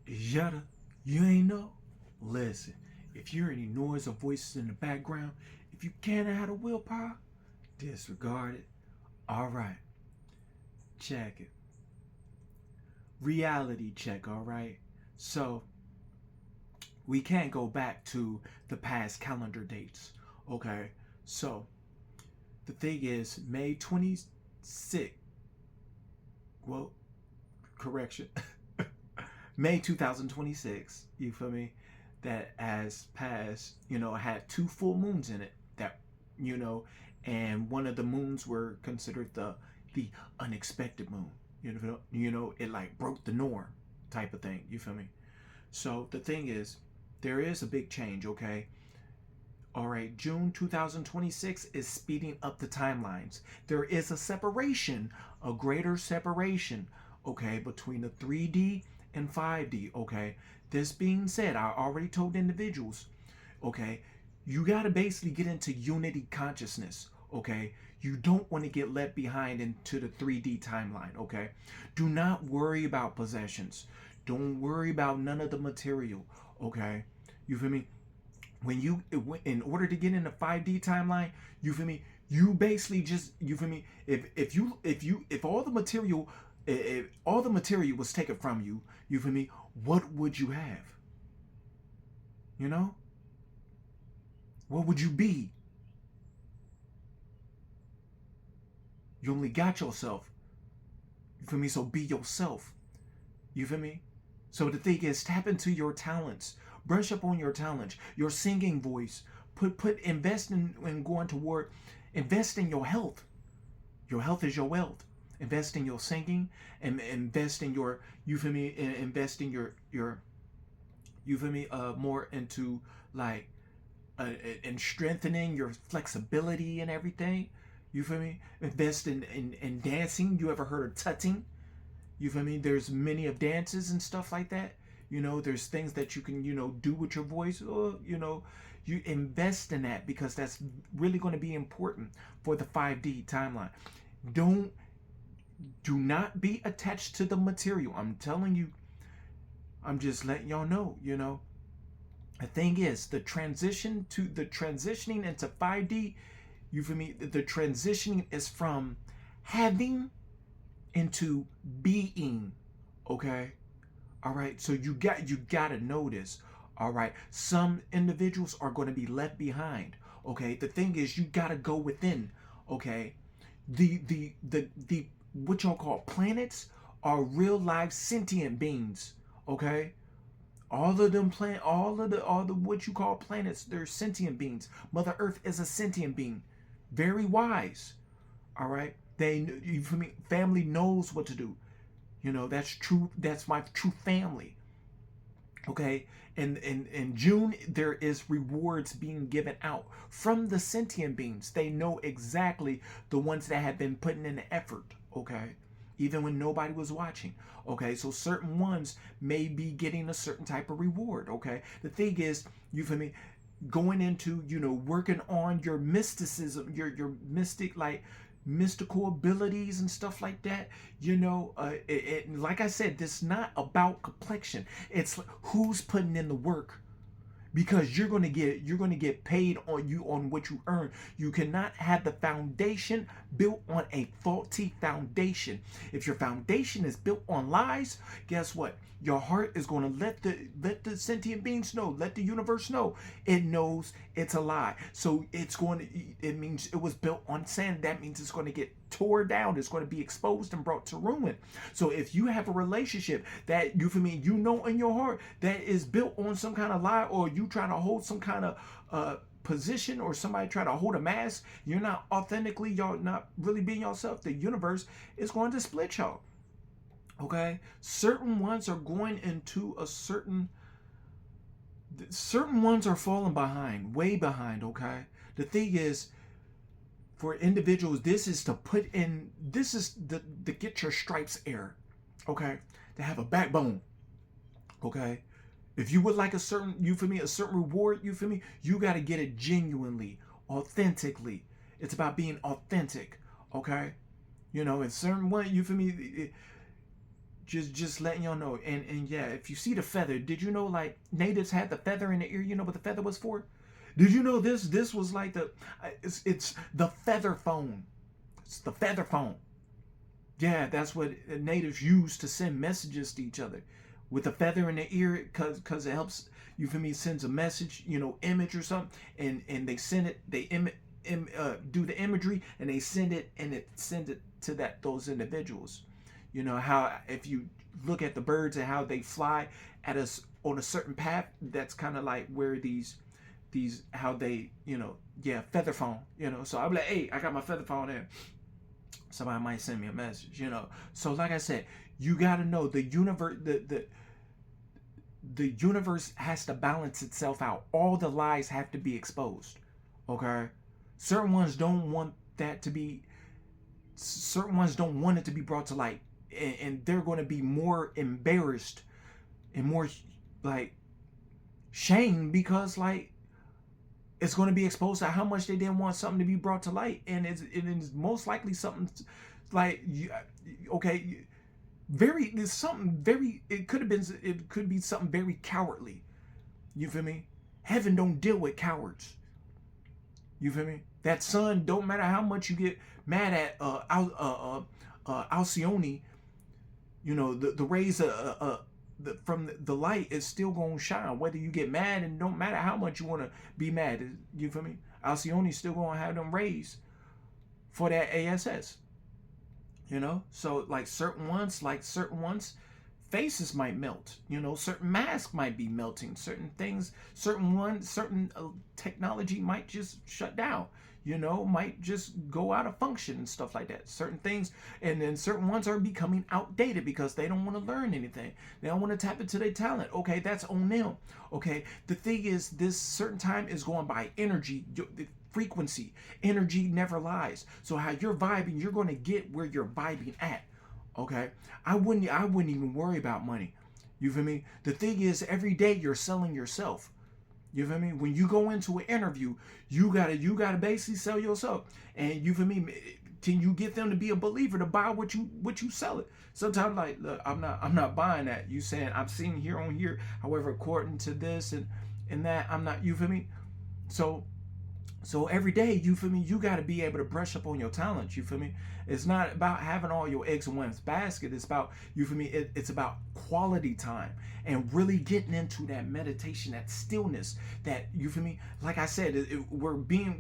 Yada, you ain't know? Listen, if you hear any noise or voices in the background, if you can't have the willpower, disregard it. Alright, check it. Reality check, alright? So, we can't go back to the past calendar dates, okay? So, the thing is, May 26th, well, correction, May 2026, you feel me? That has passed, had two full moons in it. That, you know, and one of the moons were considered the unexpected moon. It like broke the norm type of thing. You feel me? So the thing is, there is a big change, okay? All right, June 2026 is speeding up the timelines. There is a separation, a greater separation, okay, between the 3D and 5D, okay? This being said, I already told individuals, okay, you got to basically get into unity consciousness, okay? You don't want to get left behind into the 3D timeline, okay? Do not worry about possessions. Don't worry about none of the material, okay? You feel me? When you in order to get in the 5D timeline, you feel me, you basically just, you feel me, if all the material was taken from you, you feel me, what would you have? You know, what would you be? You only got yourself. You feel me? So be yourself. You feel me? So the thing is, tap into your talents, brush up on your talents, your singing voice. Invest in going toward, invest in your health. Your health is your wealth. Invest in your singing, and invest in your, you feel me, invest in your you feel me, more into like, in strengthening your flexibility and everything. You feel me? Invest in dancing. You ever heard of tutting? You feel me? There's many of dances and stuff like that. There's things that you can, do with your voice. Or, you invest in that, because that's really going to be important for the 5D timeline. Don't do not be attached to the material. I'm telling you, I'm just letting y'all know. The thing is, the transitioning into 5D, you feel me? The transitioning is from having into being, okay? All right, so you gotta notice. All right, some individuals are going to be left behind. Okay, the thing is, you gotta go within. Okay, the what y'all call planets are real life sentient beings. Okay, all the what you call planets, they're sentient beings. Mother Earth is a sentient being, very wise. All right, you for me, family knows what to do. That's true. That's my true family. Okay. And in June, there is rewards being given out from the sentient beings. They know exactly the ones that have been putting in the effort. Okay. Even when nobody was watching. Okay. So certain ones may be getting a certain type of reward. Okay. The thing is, you feel me? Going into, working on your mysticism, your mystic, like mystical abilities and stuff like that. Like I said, this is not about complexion. It's who's putting in the work, because you're going to get paid on what you earn. You cannot have the foundation built on a faulty foundation. If your foundation is built on lies, guess what? Your heart is going to let the sentient beings know, let the universe know. It knows it's a lie. So it means it was built on sand. That means it's going to get tore down. It's going to be exposed and brought to ruin. So if you have a relationship that, you feel me, in your heart, that is built on some kind of lie, or you trying to hold some kind of position, or somebody trying to hold a mask, y'all not really being yourself, the universe is going to split y'all. Okay, certain ones are going into certain ones are falling behind, way behind. Okay, the thing is, for individuals, this is the get your stripes era. Okay, to have a backbone. Okay, if you would like a certain, a certain reward, you got to get it genuinely, authentically. It's about being authentic. Okay, in certain way, Just letting y'all know. And yeah, if you see the feather, did you know like natives had the feather in the ear? You know what the feather was for? Did you know this was like the it's the feather phone. It's the feather phone. Yeah, that's what natives use to send messages to each other with the feather in the ear, cause it helps, you feel me, sends a message, image or something, and they send it, they do the imagery, and they send it, and it sends it to those individuals. You know how if you look at the birds and how they fly at us on a certain path, that's kind of like where these how they, yeah, feather phone, so I'm like, hey, I got my feather phone there, somebody might send me a message. So like I said, you got to know the universe, the universe has to balance itself out. All the lies have to be exposed. Okay, certain ones don't want that to be, certain ones don't want it to be brought to light, and they're going to be more embarrassed and more like shamed, because like it's going to be exposed to how much they didn't want something to be brought to light, and it is most likely something like, okay, there's something very, it could be something very cowardly. You feel me? Heaven don't deal with cowards. You feel me? That sun, don't matter how much you get mad at Alcyone, the rays from the light is still gonna shine, whether you get mad, and don't matter how much you want to be mad. You feel me? Alcyone's still gonna have them rays for that ASS. So like certain ones, faces might melt. Certain masks might be melting. Certain things, certain technology might just shut down. Might just go out of function and stuff like that. Certain things, and then certain ones are becoming outdated because they don't want to learn anything. They don't want to tap into their talent. Okay, that's on them. Okay, the thing is, this certain time is going by energy. Frequency, energy never lies. So how you're vibing, you're going to get where you're vibing at. Okay, I wouldn't even worry about money. You feel me? The thing is, every day you're selling yourself. You feel me? When you go into an interview, you gotta basically sell yourself. And you feel me? Can you get them to be a believer to buy what you sell it? Sometimes like, look, I'm not buying that. You saying I'm seeing here on here. However, according to this and that, I'm not. You feel me? So every day, you feel me, you got to be able to brush up on your talents. You feel me? It's not about having all your eggs in one basket. It's about, you feel me, it's about quality time and really getting into that meditation, that stillness, that, you feel me, like I said, we're being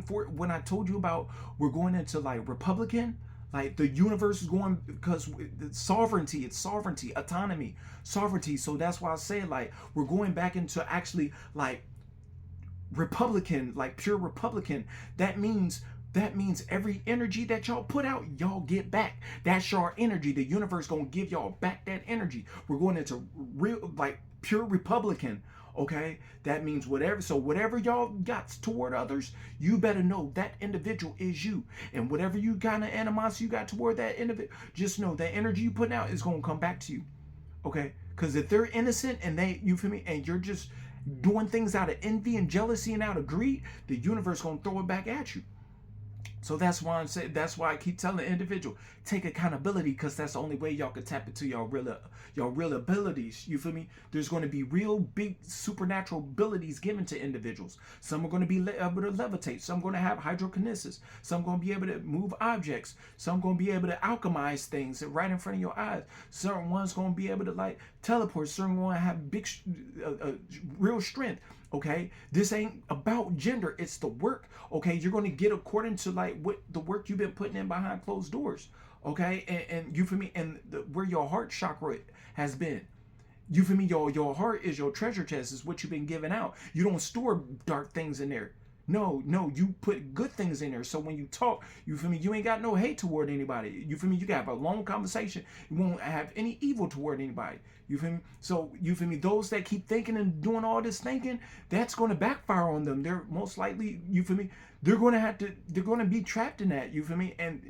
for, when I told you about we're going into like Republican, like the universe is going, because sovereignty, it's sovereignty, autonomy, sovereignty. So that's why I say like we're going back into actually like Republican, like pure Republican. That means every energy that y'all put out, y'all get back. That's your energy. The universe gonna give y'all back that energy. We're going into real, like pure Republican. Okay, that means whatever. So whatever y'all got toward others, you better know that individual is you. And whatever you kind of animosity you got toward that individual, just know that energy you putting out is gonna come back to you. Okay, because if they're innocent and you feel me, and you're just doing things out of envy and jealousy and out of greed, the universe gonna throw it back at you. So that's why I'm saying, that's why I keep telling the individual, take accountability, because that's the only way y'all can tap into your real abilities. You feel me? There's going to be real big supernatural abilities given to individuals. Some are going to be able to levitate. Some are going to have hydrokinesis. Some are going to be able to move objects. Some are going to be able to alchemize things right in front of your eyes. Certain ones going to be able to like teleport. Certain ones have big, real strength. Okay, this ain't about gender, it's the work. Okay, you're going to get according to like what the work you've been putting in behind closed doors. Okay, and you feel me, and where your heart chakra has been. You feel me? Your heart is your treasure chest, is what you've been giving out. You don't store dark things in there. No, you put good things in there. So when you talk, you feel me, you ain't got no hate toward anybody. You feel me? You can have a long conversation. You won't have any evil toward anybody. You feel me? So you feel me? Those that keep thinking and doing all this thinking, that's going to backfire on them. They're most likely, you feel me, they're going to be trapped in that. You feel me? And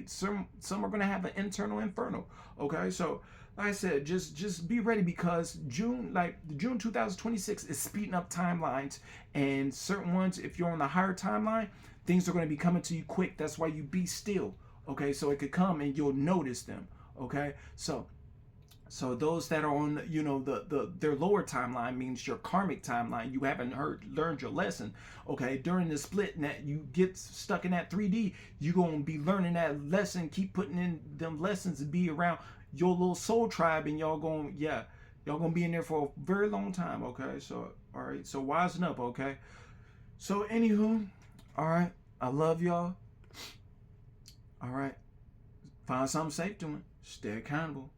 some are going to have an internal inferno. Okay, so like I said, just be ready, because June 2026 is speeding up timelines, and certain ones, if you're on the higher timeline, things are going to be coming to you quick. That's why you be still. Okay, so it could come and you'll notice them. Okay, so those that are on, you know, their lower timeline means your karmic timeline. You haven't learned your lesson. Okay, during the split and that you get stuck in that 3D, you gonna be learning that lesson. Keep putting in them lessons and be around your little soul tribe, and y'all gonna be in there for a very long time. Okay, so all right, so wisen up. Okay, so anywho, all right, I love y'all. All right, find something safe doing. Stay accountable.